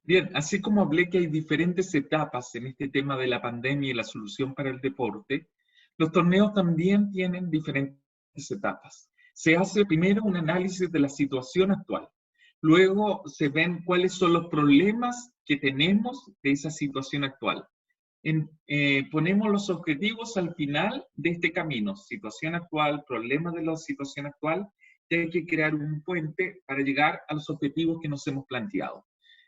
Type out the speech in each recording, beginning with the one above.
Bien, así como hablé que hay diferentes etapas en este tema de la pandemia y la solución para el deporte, los torneos también tienen diferentes etapas. Se hace primero un análisis de la situación actual. Luego se ven cuáles son los problemas que tenemos de esa situación actual. Ponemos los objetivos al final de este camino, situación actual, problemas de la situación actual, y hay que crear un puente para llegar a los objetivos que nos hemos planteado.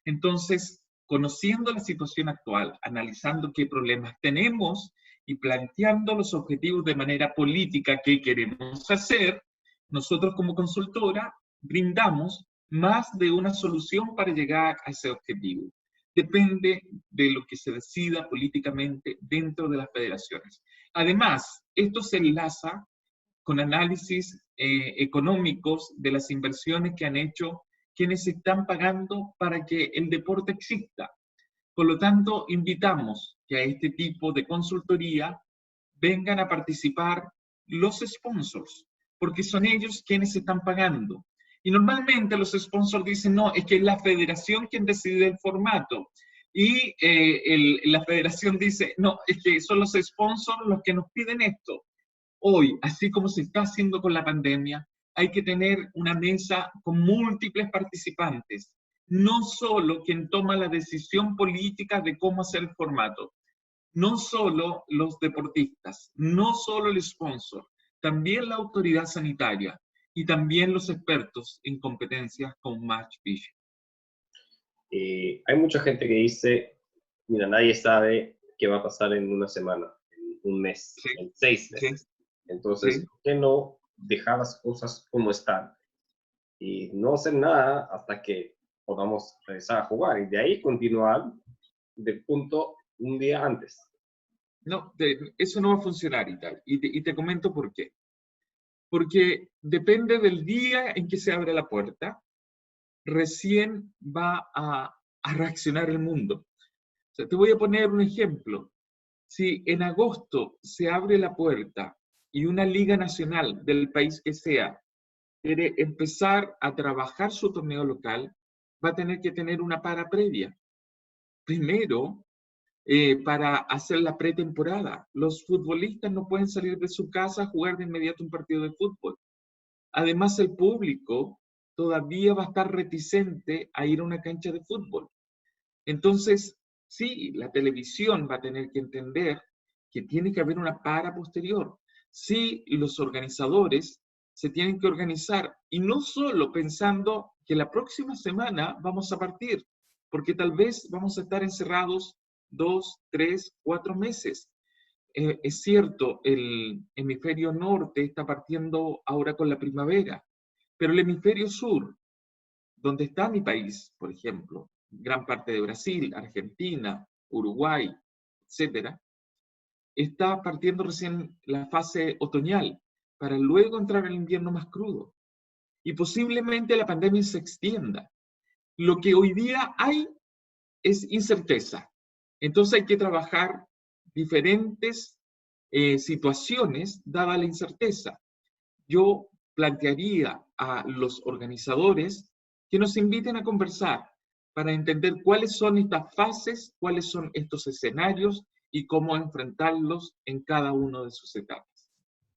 Entonces, conociendo la situación actual, analizando qué problemas tenemos y planteando los objetivos de manera política que queremos hacer, nosotros como consultora brindamos más de una solución para llegar a ese objetivo. Depende de lo que se decida políticamente dentro de las federaciones. Además, esto se enlaza con análisis económicos de las inversiones que han hecho quienes están pagando para que el deporte exista. Por lo tanto, invitamos que a este tipo de consultoría vengan a participar los sponsors, porque son ellos quienes están pagando. Y normalmente los sponsors dicen, no, es que es la federación quien decide el formato. Y la federación dice, no, es que son los sponsors los que nos piden esto. Hoy, así como se está haciendo con la pandemia, hay que tener una mesa con múltiples participantes, no solo quien toma la decisión política de cómo hacer el formato, no solo los deportistas, no solo el sponsor, también la autoridad sanitaria y también los expertos en competencias con match fishing. Hay mucha gente que dice, mira, nadie sabe qué va a pasar en una semana, en un mes, Sí, en 6 meses. sí, Entonces, sí. ¿por qué no dejar las cosas como están y no hacer nada hasta que podamos regresar a jugar y de ahí continuar del punto un día antes? No, eso no va a funcionar y tal. Y te comento por qué. Porque depende del día en que se abre la puerta, recién va a reaccionar el mundo. O sea, te voy a poner un ejemplo. Si en agosto se abre la puerta y una liga nacional del país que sea quiere empezar a trabajar su torneo local, va a tener que tener una para previa. Primero, para hacer la pretemporada. Los futbolistas no pueden salir de su casa a jugar de inmediato un partido de fútbol. Además, el público todavía va a estar reticente a ir a una cancha de fútbol. Entonces, sí, la televisión va a tener que entender que tiene que haber una para posterior. Sí, los organizadores se tienen que organizar y no solo pensando que la próxima semana vamos a partir, porque tal vez vamos a estar encerrados 2, 3, 4 meses. Es cierto, el hemisferio norte está partiendo ahora con la primavera, pero el hemisferio sur, donde está mi país, por ejemplo, gran parte de Brasil, Argentina, Uruguay, etcétera, está partiendo recién la fase otoñal para luego entrar al invierno más crudo. Y posiblemente la pandemia se extienda. Lo que hoy día hay es incerteza. Entonces hay que trabajar diferentes situaciones dada la incerteza. Yo plantearía a los organizadores que nos inviten a conversar para entender cuáles son estas fases, cuáles son estos escenarios y cómo enfrentarlos en cada una de sus etapas.